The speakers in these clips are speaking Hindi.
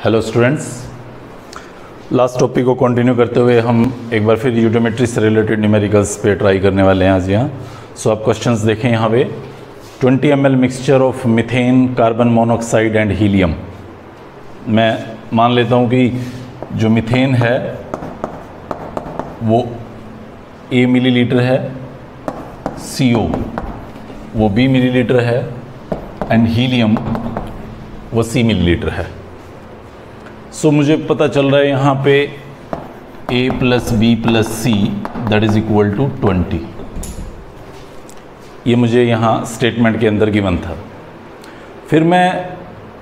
हेलो स्टूडेंट्स, लास्ट टॉपिक को कंटिन्यू करते हुए हम एक बार फिर यूडोमेट्री से रिलेटेड न्यूमेरिकल्स पे ट्राई करने वाले हैं आज यहाँ। सो आप क्वेश्चंस देखें यहाँ पे 20 ml mixture of methane, carbon monoxide and helium. मैं मान लेता हूँ कि जो मीथेन है वो A मिलीलीटर है, CO वो B मिलीलीटर है एंड हीलियम वो C मिलीलीटर है। सो मुझे पता चल रहा है यहाँ पे A plus B plus C that is equal to 20। ये मुझे यहाँ स्टेटमेंट के अंदर गिवन था। फिर मैं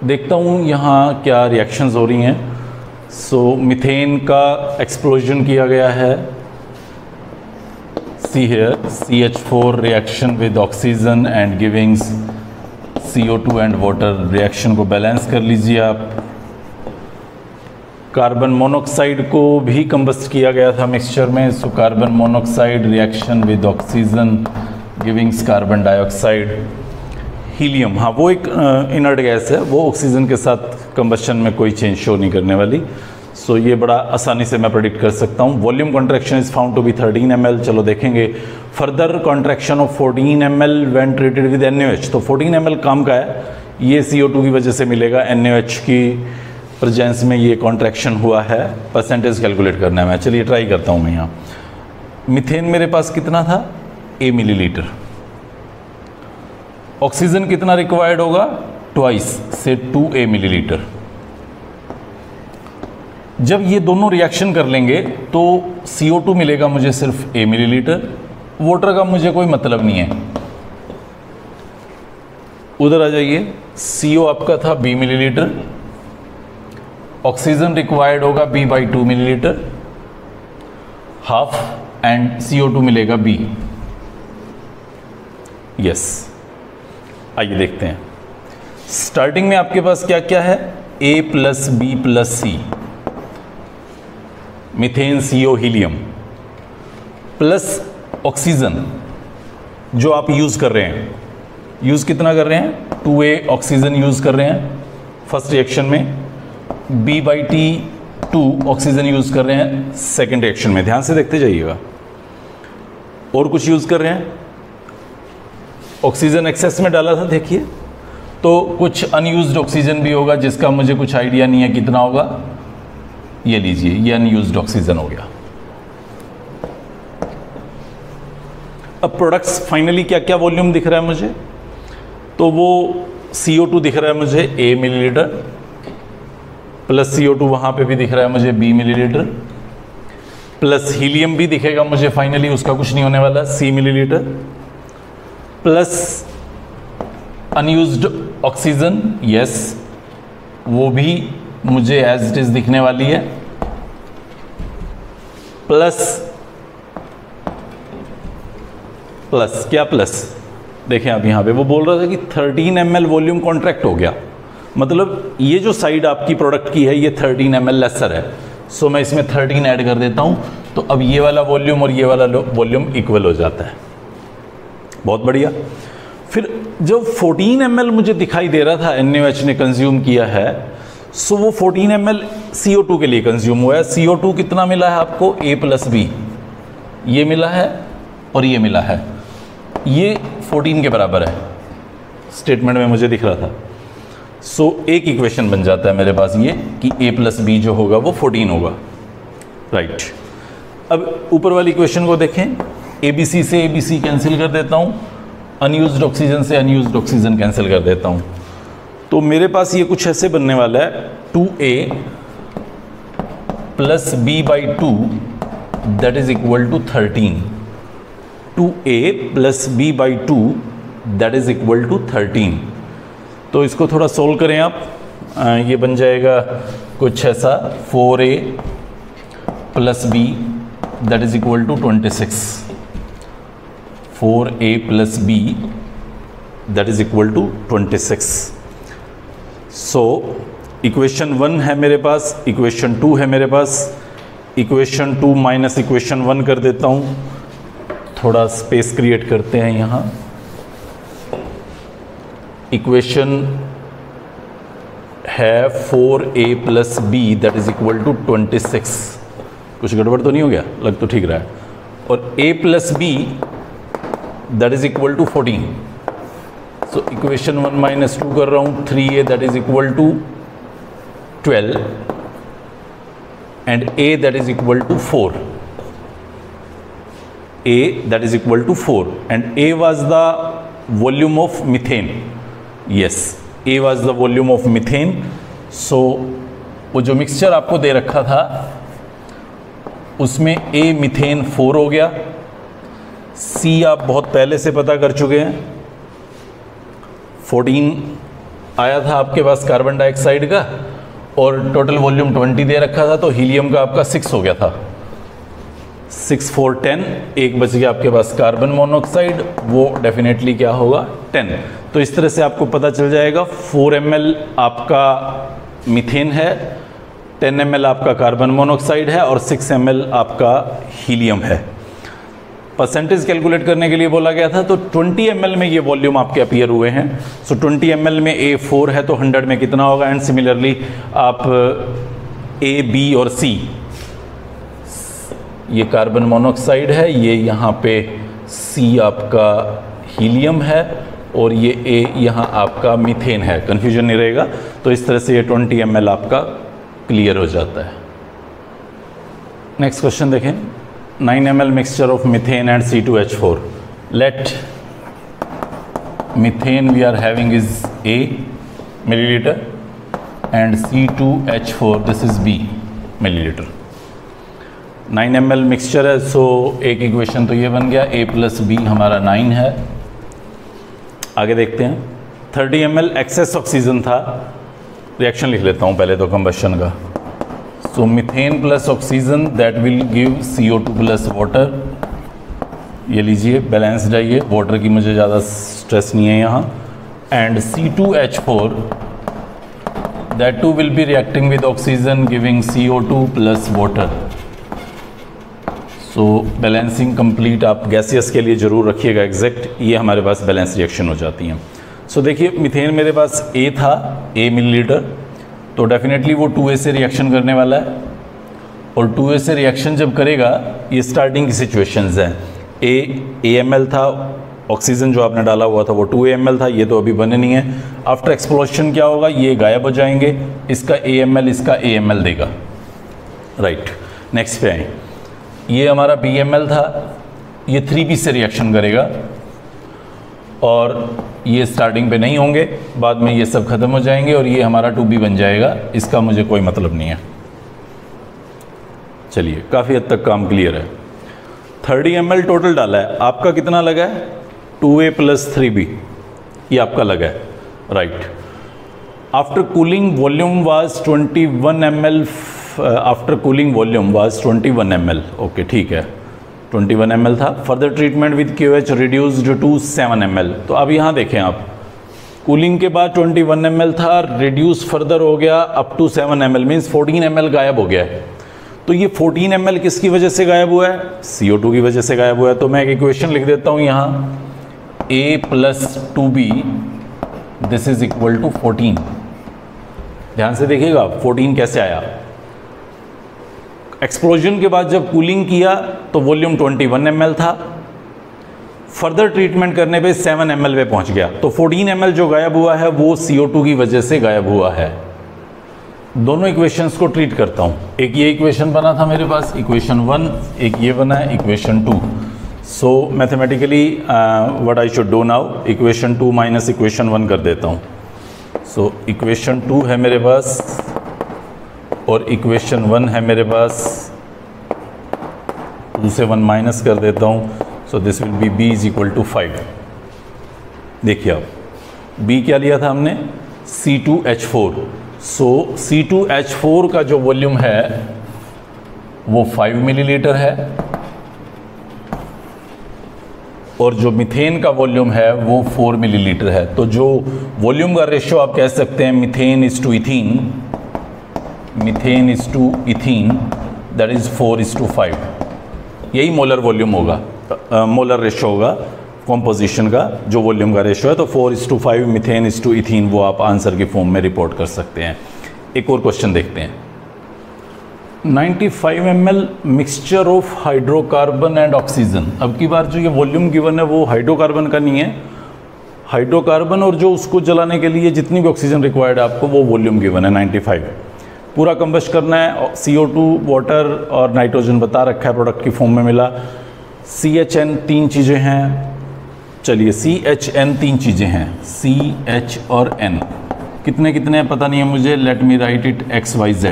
देखता हूँ यहाँ क्या रिएक्शंस हो रही हैं। सो मीथेन का एक्सप्लोजन किया गया है, see here CH4 reaction with oxygen and giving CO2 and water. Reaction को बैलेंस कर लीजिए आप। कार्बन मोनोऑक्साइड को भी कंबस्ट किया गया था मिक्सचर में। So carbon monoxide reaction with oxygen givings carbon dioxide. Helium, हाँ वो एक इनर्ट गैस है, वो ऑक्सीजन के साथ कंबस्शन में कोई चेंज शो नहीं करने वाली। सो ये बड़ा आसानी से मैं प्रेडिक्ट कर सकता हूँ। Volume contraction is found to be 13 ml। चलो देखेंगे further contraction of 14 ml when treated with NaOH। तो 14 ml काम का है, ये CO2 की वजह से मिलेगा। NaOH की प्रेजेंस में ये कॉन्ट्रैक्शन हुआ है, परसेंटेज कैलकुलेट करना है मैं। चलिए ट्राई करता हूँ मैं यहाँ। मीथेन मेरे पास कितना था, A मिलीलीटर। ऑक्सीजन कितना रिक्वायर्ड होगा, ट्वाइस से 2A मिलीलीटर। जब ये दोनों रिएक्शन कर लेंगे तो CO2 मिलेगा मुझे सिर्फ A मिलीलीटर। वाटर का मुझे कोई मतलब नहीं है। उधर आ जाइए, CO आपका था B मिलीलीटर, ऑक्सीजन रिक्वायर्ड होगा B/2 millilitre, half and CO2 मिलेगा B। यस, आइए देखते हैं। स्टार्टिंग में आपके पास क्या क्या है, A plus B plus C, methane CO helium, plus oxygen जो आप यूज कर रहे हैं। यूज कितना कर रहे हैं, 2A ऑक्सीजन यूज कर रहे हैं फर्स्ट रिएक्शन में, B/2 ऑक्सीजन यूज कर रहे हैं सेकेंड रिएक्शन में। ध्यान से देखते जाइएगा। और कुछ यूज कर रहे हैं, ऑक्सीजन एक्सेस में डाला था देखिए, तो कुछ अनयूज्ड ऑक्सीजन भी होगा जिसका मुझे कुछ आइडिया नहीं है कितना होगा। ये लीजिए, ये अनयूज्ड ऑक्सीजन हो गया। अब प्रोडक्ट्स फाइनली क्या क्या वॉल्यूम दिख रहा है मुझे, तो वो CO2 दिख रहा है मुझे A मिलीलीटर, प्लस CO2 वहाँ पे भी दिख रहा है मुझे B मिलीलीटर, प्लस हीलियम भी दिखेगा मुझे फाइनली, उसका कुछ नहीं होने वाला, C millilitre, plus unused oxygen, yes वो भी मुझे एज इट इज दिखने वाली है, प्लस क्या प्लस, देखें आप यहाँ पे वो बोल रहा था कि 13 ml वॉल्यूम कॉन्ट्रैक्ट हो गया। मतलब ये जो साइड आपकी प्रोडक्ट की है ये 13 ml लेसर है। सो मैं इसमें 13 ऐड कर देता हूँ, तो अब ये वाला वॉल्यूम और ये वाला वॉल्यूम इक्वल हो जाता है। बहुत बढ़िया। फिर जो 14 ml मुझे दिखाई दे रहा था NaOH ने कंज्यूम किया है, सो वो 14 ml CO2 के लिए कंज्यूम हुआ है। CO2 कितना मिला है आपको, A प्लस B, ये मिला है और ये मिला है, ये 14 के बराबर है, स्टेटमेंट में मुझे दिख रहा था। सो एक इक्वेशन बन जाता है मेरे पास ये कि A प्लस B जो होगा वो 14 होगा, राइट। अब ऊपर वाली इक्वेशन को देखें, ABC से ABC कैंसिल कर देता हूँ, अनयूज्ड ऑक्सीजन से अनयूज्ड ऑक्सीजन कैंसिल कर देता हूँ, तो मेरे पास ये कुछ ऐसे बनने वाला है 2A plus B/2 that is equal to 13। 2A plus B/2 that is equal to 13। तो इसको थोड़ा सोल्व करें आप, ये बन जाएगा कुछ ऐसा 4A plus B that is equal to 26। 4A plus B that is equal to 26। So equation 1 है मेरे पास, इक्वेशन 2 है मेरे पास। इक्वेशन 2 माइनस इक्वेशन 1 कर देता हूँ, थोड़ा स्पेस क्रिएट करते हैं यहाँ। इक्वेशन है 4a plus B that is equal to 26। कुछ गड़बड़ तो नहीं हो गया? लग तो ठीक रहा है। और a plus B that is equal to 14। So equation 1 minus 2 कर रहा हूँ, 3a that is equal to 12 and a that is equal to 4। a that is equal to 4 and a was the volume of methane. Yes, a was the volume of methane. So वो जो मिक्सचर आपको दे रखा था उसमें a मीथेन 4 हो गया, c आप बहुत पहले से पता कर चुके हैं 14 आया था आपके पास कार्बन डाइऑक्साइड का, और टोटल वॉल्यूम 20 दे रखा था, तो हीलियम का आपका 6 हो गया था। 6 4 10, एक बच गया आपके पास कार्बन मोनोऑक्साइड, वो डेफिनेटली क्या होगा 10। तो इस तरह से आपको पता चल जाएगा 4 ml आपका मीथेन है, 10 ml आपका कार्बन मोनोऑक्साइड है और 6 ml आपका हीलियम है। परसेंटेज कैलकुलेट करने के लिए बोला गया था, तो 20 ml में ये वॉल्यूम आपके अपीयर हुए हैं। सो 20 ml में A 4 है तो 100 में कितना होगा, एंड सिमिलरली आप A B और C, ये कार्बन मोनोऑक्साइड है, ये यहाँ पे C आपका हीलियम है और ये A यहाँ आपका मीथेन है। कन्फ्यूजन नहीं रहेगा। तो इस तरह से ये 20 ml आपका क्लियर हो जाता है। नेक्स्ट क्वेश्चन देखें, 9 ml mixture of methane and C2H4। Let methane we are having is A millilitre and C2H4 this is B millilitre. 9 ml mixture है, सो एक इक्वेशन तो ये बन गया, a प्लस बी हमारा 9 है। आगे देखते हैं, 30 ml एक्सेस ऑक्सीजन था, रिएक्शन लिख लेता हूँ पहले तो कंबशन का। So methane plus oxygen that will give CO2 plus water. ये लीजिए बैलेंस्ड है, ये वाटर की मुझे ज़्यादा स्ट्रेस नहीं है यहाँ। And C2H4 that too will be reacting with oxygen giving CO2 plus water. So balancing complete आप गैसियस के लिए ज़रूर रखिएगा एग्जैक्ट, ये हमारे पास बैलेंस रिएक्शन हो जाती हैं। सो देखिए मीथेन मेरे पास A था, A मिलीलीटर, तो डेफिनेटली वो 2A से रिएक्शन करने वाला है, और 2A से रिएक्शन जब करेगा, ये स्टार्टिंग की सिचुएशंस हैं। AML था, ऑक्सीजन जो आपने डाला हुआ था वो 2AML था, ये तो अभी बने नहीं है। आफ्टर एक्सप्लोशन क्या होगा, ये गायब हो जाएंगे, इसका AML इसका AML देगा। राइट, नेक्स्ट पे आए, ये हमारा BML था, ये 3B से रिएक्शन करेगा और ये स्टार्टिंग पे नहीं होंगे, बाद में ये सब खत्म हो जाएंगे और ये हमारा 2B बन जाएगा। इसका मुझे कोई मतलब नहीं है। चलिए, काफ़ी हद तक काम क्लियर है। 30 ml टोटल डाला है, आपका कितना लगा है 2A प्लस 3B, ये आपका लगा है। Right, after cooling volume was 21 ml, after cooling volume was 21 ml। Okay, ठीक है, 21 ml था। Further treatment with QH reduced to 7 ml। तो अब यहाँ देखें आप, कूलिंग के बाद 21 ml था, रिड्यूस फर्दर हो गया up to 7 ml, means 14 ml गायब हो गया है। तो ये 14 ml किसकी वजह से गायब हुआ है, CO2 की वजह से गायब हुआ है। तो मैं एक इक्वेशन लिख देता हूँ यहाँ, A प्लस 2B this is equal to 14। ध्यान से देखिएगा 14 कैसे आया। एक्सप्लोजन के बाद जब कूलिंग किया तो वॉल्यूम 21 ml था, फर्दर ट्रीटमेंट करने पे 7 ml पे पहुंच गया। तो 14 ml जो गायब हुआ है वो CO2 की वजह से गायब हुआ है। दोनों इक्वेशंस को ट्रीट करता हूं। एक ये इक्वेशन बना था मेरे पास, इक्वेशन 1, एक ये बना है equation 2। So mathematically what I should do now, equation 2 minus equation 1 कर देता हूं। सो इक्वेशन 2 है मेरे पास और इक्वेशन 1 है मेरे पास, 2 से 1 माइनस कर देता हूँ। So this will be B is equal to 5। देखिए आप, B क्या लिया था हमने, C2H4। सो C2H4 का जो वॉल्यूम है वो 5 मिलीलीटर है और जो मीथेन का वॉल्यूम है वो 4 मिलीलीटर है। तो जो वॉल्यूम का रेशियो आप कह सकते हैं methane is to ethene, methane is to ethene that is 4:5। यही मोलर वॉल्यूम होगा, मोलर रेशियो होगा कॉम्पोजिशन का जो वॉल्यूम का रेशियो है, तो 4:5 मीथेन टू इथीन, वो आप आंसर की फॉर्म में रिपोर्ट कर सकते हैं। एक और क्वेश्चन देखते हैं। 95 ml mixture of hydrocarbon and oxygen. अब की बार जो ये वॉल्यूम गिवन है वो हाइड्रोकार्बन का नहीं है, हाइड्रोकार्बन और जो उसको जलाने के लिए जितनी भी ऑक्सीजन रिक्वायर्ड है आपको, वो वॉल्यूम गिवन है 95। पूरा कंबस्ट करना है, CO2, वाटर और नाइट्रोजन बता रखा है, प्रोडक्ट की फॉर्म में मिला। CHN 3 चीज़ें हैं, चलिए CHN 3 चीज़ें हैं, CH और N कितने कितने हैं पता नहीं है मुझे, let me right it XYZ।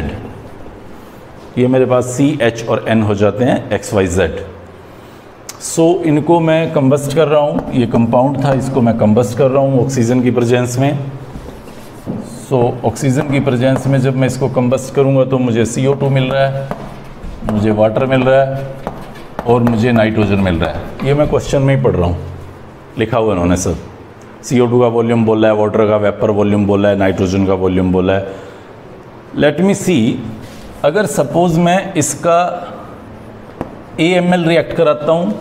ये मेरे पास CH और N हो जाते हैं XYZ। सो इनको मैं कंबस्ट कर रहा हूँ, ये कंपाउंड था, इसको मैं कंबस्ट कर रहा हूँ ऑक्सीजन की प्रेजेंस में। सो ऑक्सीजन की प्रेजेंस में जब मैं इसको कंबस्ट करूँगा तो मुझे CO2 मिल रहा है, मुझे वाटर मिल रहा है और मुझे नाइट्रोजन मिल रहा है। ये मैं क्वेश्चन में ही पढ़ रहा हूँ, लिखा हुआ इन्होंने सब। CO2 का वॉल्यूम बोला है, वाटर का वेपर वॉल्यूम बोला है, नाइट्रोजन का वॉल्यूम बोला है। लेट मी सी, अगर सपोज मैं इसका AML रिएक्ट कराता हूँ,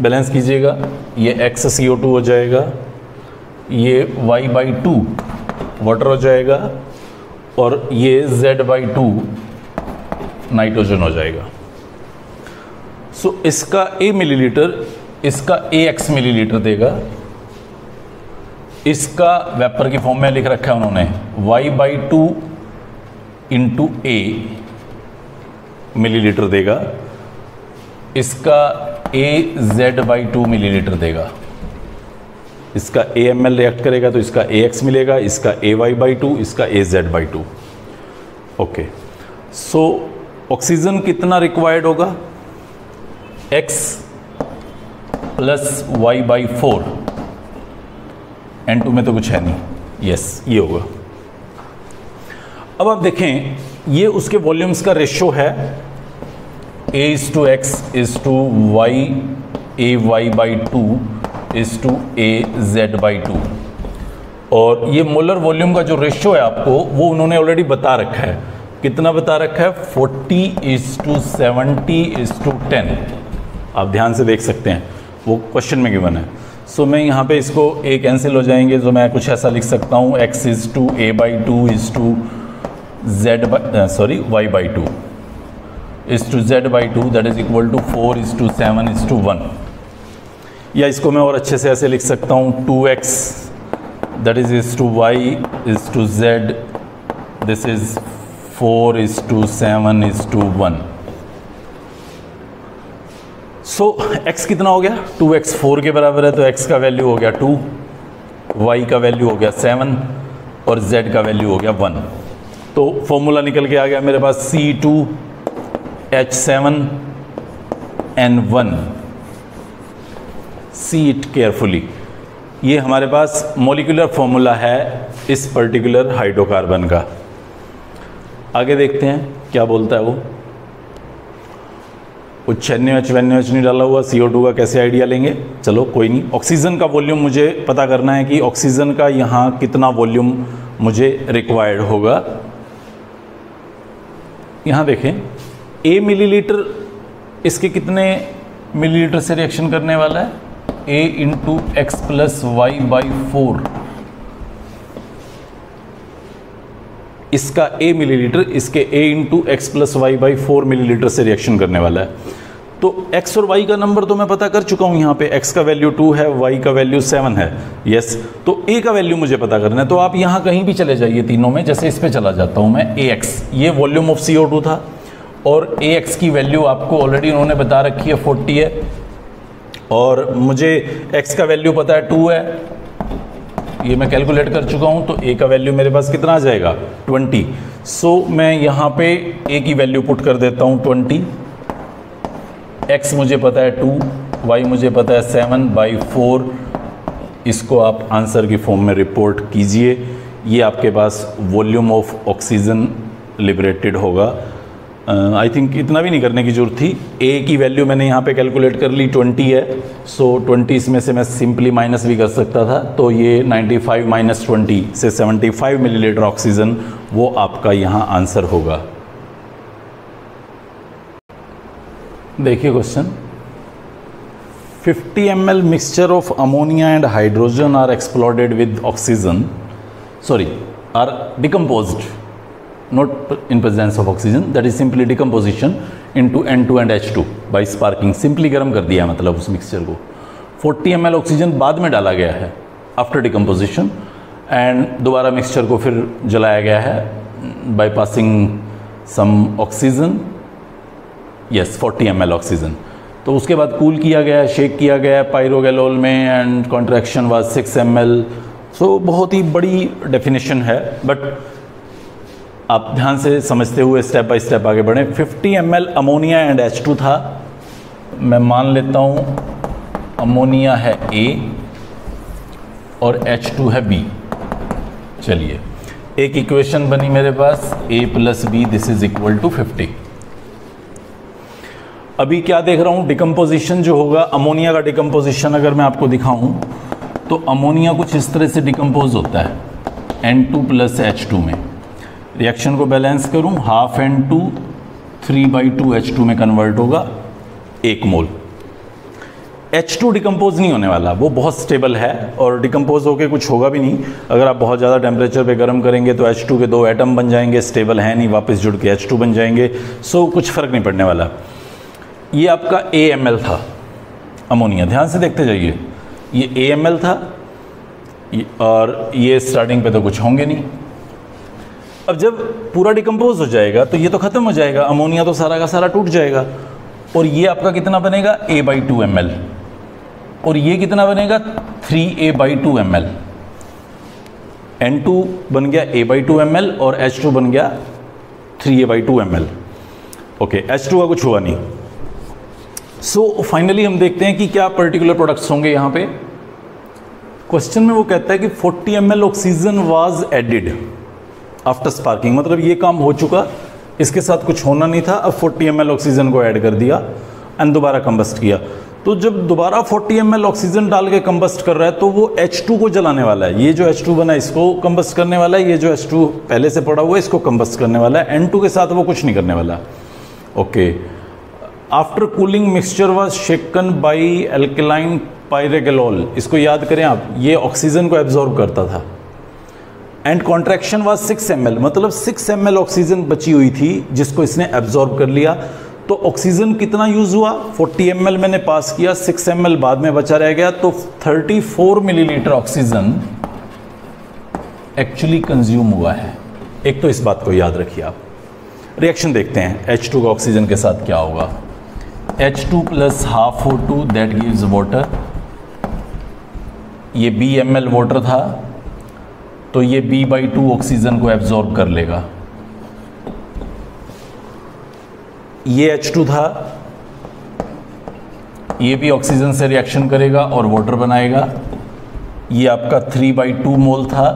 बैलेंस कीजिएगा, ये X CO2 हो जाएगा, ये Y/2 वाटर हो जाएगा और ये Z/2 नाइट्रोजन हो जाएगा। सो इसका A मिलीलीटर, इसका AX मिलीलीटर देगा, इसका वेपर की फॉर्म में लिख रखा है उन्होंने Y/2 इंटू A मिलीलीटर देगा, इसका AZ/2 मिलीलीटर देगा। इसका AML रिएक्ट करेगा तो इसका AX मिलेगा, इसका AY/2, इसका AZ/2। ओके, सो ऑक्सीजन कितना रिक्वायर्ड होगा, X प्लस Y/4, N2 में तो कुछ है नहीं, यस ये होगा। अब आप देखें, ये उसके वॉल्यूम्स का रेशियो है, A:X Y AY/2 AZ/2, और ये मोलर वॉल्यूम का जो रेशियो है आपको, वो उन्होंने ऑलरेडी बता रखा है। कितना बता रखा है, 40:70:10। आप ध्यान से देख सकते हैं, वो क्वेश्चन में गिवन है। सो मैं यहाँ पे इसको A कैंसिल हो जाएंगे, तो मैं कुछ ऐसा लिख सकता हूँ, X A/2 Y/2 Z/2, that is equal to 4:7:1। या इसको मैं और अच्छे से ऐसे लिख सकता हूँ, 2X that is Y Z, this is 4:7:1। So X कितना हो गया, 2X 4 के बराबर है, तो X का वैल्यू हो गया 2, Y का वैल्यू हो गया 7 और Z का वैल्यू हो गया 1। तो फॉर्मूला निकल के आ गया मेरे पास C2H7N1। सी इट केयरफुली, ये हमारे पास मॉलिक्यूलर फॉर्मूला है इस पर्टिकुलर हाइड्रोकार्बन का। आगे देखते हैं क्या बोलता है वो। कुछ NaOH नहीं डाला हुआ, CO2 का कैसे आइडिया लेंगे, चलो कोई नहीं। ऑक्सीजन का वॉल्यूम मुझे पता करना है कि ऑक्सीजन का यहाँ कितना वॉल्यूम मुझे रिक्वायर्ड होगा। यहाँ देखें, A मिलीलीटर इसके कितने मिलीलीटर से रिएक्शन करने वाला है, A/X प्लस Y/4। इसका A मिलीलीटर इसके A/X प्लस Y/4 मिलीलीटर से रिएक्शन करने वाला है। तो X और Y का नंबर तो मैं पता कर चुका हूं, यहाँ पे X का वैल्यू 2 है, Y का वैल्यू 7 है, यस। तो A का वैल्यू मुझे पता करना है, तो आप यहाँ कहीं भी चले जाइए तीनों में, जैसे इस पे चला जाता हूँ मैं। AX ये वॉल्यूम ऑफ CO2 था और AX की वैल्यू आपको ऑलरेडी उन्होंने बता रखी है 40 है, और मुझे X का वैल्यू पता है 2 है, ये मैं कैलकुलेट कर चुका हूँ। तो A का वैल्यू मेरे पास कितना आ जाएगा, 20। सो मैं यहाँ पे A की वैल्यू पुट कर देता हूँ 20, X मुझे पता है 2, Y मुझे पता है 7/4। इसको आप आंसर की फॉर्म में रिपोर्ट कीजिए। ये आपके पास वॉल्यूम ऑफ ऑक्सीजन लिबरेटेड होगा। आई थिंक इतना भी नहीं करने की जरूरत थी। A की वैल्यू मैंने यहाँ पे कैलकुलेट कर ली, 20 है। सो 20 इसमें से मैं सिंपली माइनस भी कर सकता था, तो ये 95 माइनस 20 से 75 मिलीलीटर ऑक्सीजन, वो आपका यहाँ आंसर होगा। देखिए question, 50 ml mixture of ammonia and hydrogen are exploded with oxygen, are decomposed, not in presence of oxygen, that is simply decomposition into N2 and H2 by sparking. Simply गर्म कर दिया मतलब उस मिक्सचर को. 40 ml ऑक्सीजन बाद में डाला गया है आफ्टर डिकम्पोजिशन, एंड दोबारा मिक्सचर को फिर जलाया गया है by passing some oxygen, yes 40 ml oxygen. तो उसके बाद कूल किया गया, शेक किया गया पायरोगैलोल में, एंड कॉन्ट्रैक्शन वाज 6 ml. सो बहुत ही बड़ी डेफिनेशन है, बट आप ध्यान से समझते हुए स्टेप बाय स्टेप आगे बढ़ें. 50 ml अमोनिया एंड H2 था. मैं मान लेता हूँ अमोनिया है A और H2 है B. चलिए, एक इक्वेशन बनी मेरे पास, A + B this is equal to 50. अभी क्या देख रहा हूँ, डिकम्पोजिशन जो होगा, अमोनिया का डिकम्पोजिशन अगर मैं आपको दिखाऊं तो अमोनिया कुछ इस तरह से डिकम्पोज होता है N2 + H2 में. रिएक्शन को बैलेंस करूं, हाफ N2 3/2 H2 में कन्वर्ट होगा 1 मोल. H2 डिकम्पोज नहीं होने वाला, वो बहुत स्टेबल है और डिकम्पोज होके कुछ होगा भी नहीं. अगर आप बहुत ज़्यादा टेम्परेचर पे गर्म करेंगे तो H2 के 2 एटम बन जाएंगे, स्टेबल है नहीं, वापस जुड़ के H2 बन जाएंगे. सो कुछ फ़र्क नहीं पड़ने वाला. ये आपका AMl था अमोनिया, ध्यान से देखते जाइए. ये AMl था और ये स्टार्टिंग पे तो कुछ होंगे नहीं. अब जब पूरा डिकम्पोज हो जाएगा तो ये तो ख़त्म हो जाएगा, अमोनिया तो सारा का सारा टूट जाएगा. और ये आपका कितना बनेगा, A/2 ml, और ये कितना बनेगा 3A/2 ml. N2 बन गया A/2 ml और H2 बन गया 3A/2 ml. ओके, H2 का कुछ हुआ नहीं. सो फाइनली हम देखते हैं कि क्या पर्टिकुलर प्रोडक्ट्स होंगे यहाँ पे. क्वेश्चन में वो कहता है कि 40 ml oxygen was added after sparking, मतलब ये काम हो चुका, इसके साथ कुछ होना नहीं था. अब 40 ml ऑक्सीजन को ऐड कर दिया एंड दोबारा कंबस्ट किया. तो जब दोबारा 40 ml ऑक्सीजन डाल के कंबस्ट कर रहा है तो वो H2 को जलाने वाला है. ये जो H2 बना है इसको कंबस्ट करने वाला है, ये जो H2 पहले से पड़ा हुआ है इसको कंबस्ट करने वाला है. N2 के साथ वो कुछ नहीं करने वाला. Okay, after cooling mixture was shaken by alkaline pyrogallol. इसको याद करें आप, ये ऑक्सीजन को एब्जॉर्ब करता था. एंड कॉन्ट्रैक्शन वाज 6 ml, मतलब 6 ml ऑक्सीजन बची हुई थी जिसको इसने एब्जॉर्ब कर लिया. तो ऑक्सीजन कितना यूज हुआ, 40 ml मैंने पास किया, 6 ml बाद में बचा रह गया, तो 34 मिलीलीटर ऑक्सीजन एक्चुअली कंज्यूम हुआ है. एक तो इस बात को याद रखिए आप. रिएक्शन देखते हैं H2 का ऑक्सीजन के साथ क्या होगा. H2 + half O2 that gives water. ये B ml वाटर था तो ये B/2 ऑक्सीजन को एब्जॉर्ब कर लेगा. ये H2 था, ये भी ऑक्सीजन से रिएक्शन करेगा और वाटर बनाएगा. ये आपका 3/2 मोल था,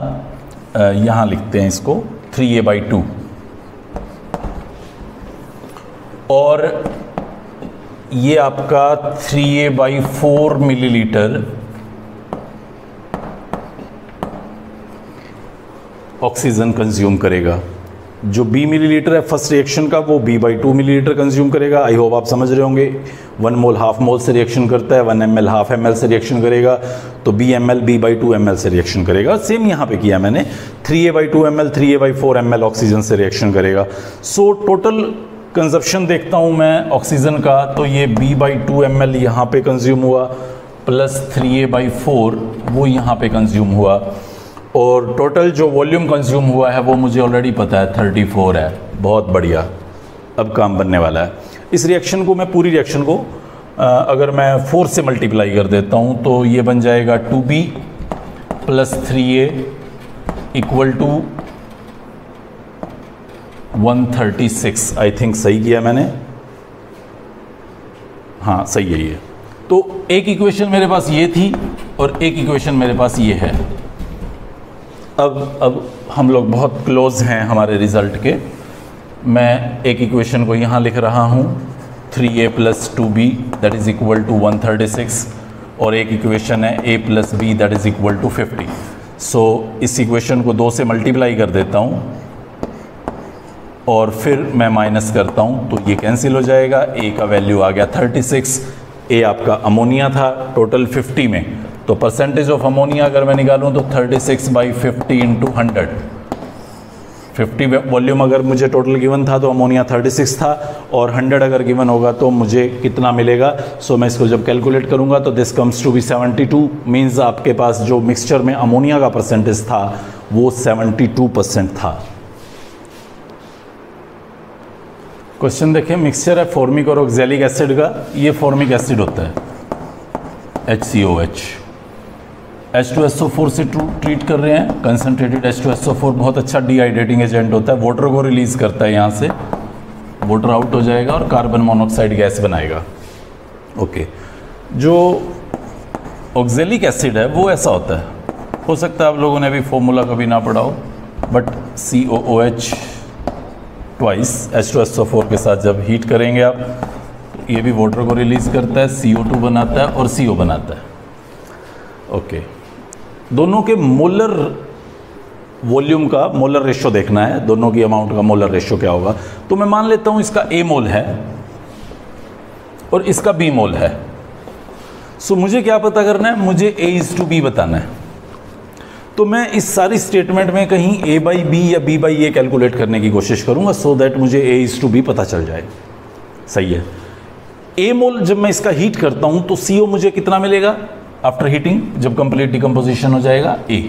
यहाँ लिखते हैं इसको 3A/2. और ये आपका 3A/4 मिलीलीटर ऑक्सीजन कंज्यूम करेगा. जो B मिलीलीटर है फर्स्ट रिएक्शन का, वो B/2 मिलीलीटर कंज्यूम करेगा. आई होप आप समझ रहे होंगे. 1 मोल हाफ मोल से रिएक्शन करता है, 1 ml हाफ ml से रिएक्शन करेगा, तो B ml B/2 ml से रिएक्शन करेगा. सेम यहाँ पे किया मैंने, 3A/2 ml 3A/4 ml oxygen से रिएक्शन करेगा. सो टोटल कंजप्शन देखता हूँ मैं ऑक्सीजन का, तो ये B/2 ml यहाँ पे कंज्यूम हुआ प्लस 3A/4 वो यहाँ पे कंज्यूम हुआ. और टोटल जो वॉल्यूम कंज्यूम हुआ है वो मुझे ऑलरेडी पता है 34 है. बहुत बढ़िया, अब काम बनने वाला है. इस रिएक्शन को मैं पूरी रिएक्शन को अगर मैं 4 से मल्टीप्लाई कर देता हूँ तो ये बन जाएगा 2B + 3A equal to 136. I think सही किया मैंने, हाँ सही है ये. तो एक इक्वेशन मेरे पास ये थी और एक इक्वेशन मेरे पास ये है. अब हम लोग बहुत क्लोज हैं हमारे रिज़ल्ट के. मैं एक इक्वेशन को यहाँ लिख रहा हूँ 3A + 2B that is equal to 136, और एक इक्वेशन है A + B that is equal to 50. So इस इक्वेशन को 2 से मल्टीप्लाई कर देता हूँ और फिर मैं माइनस करता हूँ तो ये कैंसिल हो जाएगा. A का वैल्यू आ गया 36, ए आपका अमोनिया था टोटल 50 में, तो परसेंटेज ऑफ अमोनिया अगर मैं निकालूं तो 36/50 इंटू 100। 50 वॉल्यूम अगर मुझे टोटल गिवन था तो अमोनिया 36 था, और 100 अगर गिवन होगा तो मुझे कितना मिलेगा। सो मैं इसको जब कैलकुलेट करूंगा तो this comes to be 72, means आपके पास जो मिक्सचर में अमोनिया का परसेंटेज था वो 72% था। क्वेश्चन देखिए, मिक्सचर है फॉर्मिक और ऑक्सैलिक एसिड का, ये फॉर्मिक एसिड होता है HCOH, H2SO4 से ट्रीट कर रहे हैं। कंसनट्रेटेड H2SO4 बहुत अच्छा डिहाइड्रेटिंग एजेंट होता है, वाटर को रिलीज करता है, यहाँ से वाटर आउट हो जाएगा और कार्बन मोनोऑक्साइड गैस बनाएगा। ओके, जो ऑक्सैलिक एसिड है वो ऐसा होता है, हो सकता है आप लोगों ने अभी फॉर्मूला कभी ना पढ़ा हो, बट COOH ट्वाइस H2SO4 के साथ जब हीट करेंगे आप, ये भी वाटर को रिलीज करता है, CO2 बनाता है और CO बनाता है। ओके, दोनों के मोलर वॉल्यूम का मोलर रेशियो देखना है, दोनों की अमाउंट का मोलर रेशियो क्या होगा। तो मैं मान लेता हूं इसका A मोल है और इसका B मोल है। सो मुझे क्या पता करना है, मुझे A/B बताना है। तो मैं इस सारी स्टेटमेंट में कहीं A/B या B/A कैलकुलेट करने की कोशिश करूंगा, सो दैट मुझे A/B पता चल जाए। सही है। A मोल जब मैं इसका हीट करता हूं तो CO मुझे कितना मिलेगा आफ्टर हीटिंग, जब कंप्लीट डिकम्पोजिशन हो जाएगा A।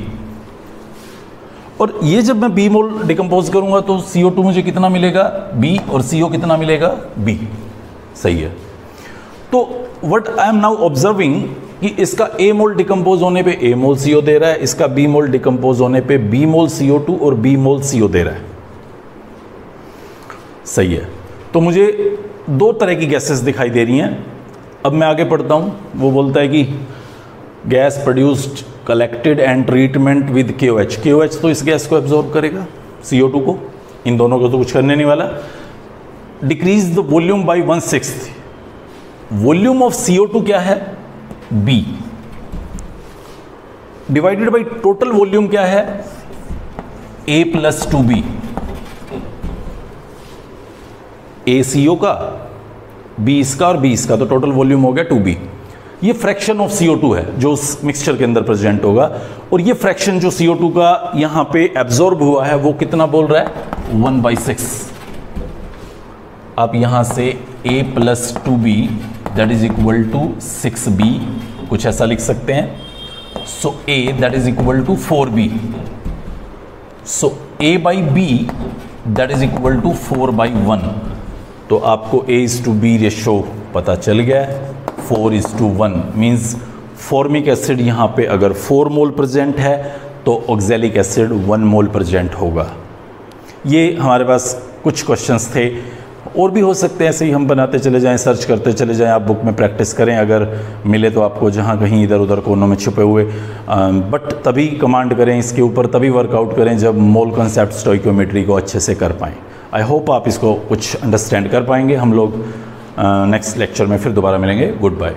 और ये जब मैं B मोल डिकम्पोज करूंगा तो CO2 मुझे कितना मिलेगा B, और CO कितना मिलेगा B। सही है। तो what I am now observing कि इसका A मोल डिकम्पोज होने पे A मोल CO दे रहा है, इसका B मोल डिकम्पोज होने पे B मोल CO2 और B मोल CO दे रहा है। सही है। तो मुझे दो तरह की गैसेस दिखाई दे रही हैं। अब मैं आगे पढ़ता हूं। वो बोलता है कि gas produced collected and treatment with KOH। KOH तो इस गैस को एब्जॉर्ब करेगा, CO2 को, इन दोनों को तो कुछ करने नहीं वाला। Decrease the volume by 1/6। Volume of CO2 क्या है B, divided by total volume क्या है A + 2B। A CO का, B इसका और B इसका, तो टोटल वॉल्यूम हो गया 2B। ये फ्रैक्शन ऑफ CO2 है जो उस मिक्सचर के अंदर प्रेजेंट होगा, और ये फ्रैक्शन जो CO2 का यहां पे एब्जॉर्ब हुआ है वो कितना बोल रहा है 1/6। आप यहां से A + 2B that is equal to 6B कुछ ऐसा लिख सकते हैं। So A that is equal to 4B। So A/B that is equal to 4/1। तो आपको A/B रेशो पता चल गया है, 4:1 मीन्स फॉर्मिक एसिड यहाँ पे अगर 4 मोल प्रेजेंट है तो ऑक्सैलिक एसिड 1 मोल प्रेजेंट होगा। ये हमारे पास कुछ क्वेश्चंस थे, और भी हो सकते हैं, ऐसे ही हम बनाते चले जाएं, सर्च करते चले जाएं। आप बुक में प्रैक्टिस करें, अगर मिले तो आपको जहाँ कहीं इधर उधर कोनों में छुपे हुए, बट तभी कमांड करें इसके ऊपर, तभी वर्कआउट करें जब मोल कॉन्सेप्ट स्टोइकोमेट्री को अच्छे से कर पाएँ। आई होप आप इसको कुछ अंडरस्टैंड कर पाएंगे। हम लोग नेक्स्ट लेक्चर में फिर दोबारा मिलेंगे। Good bye.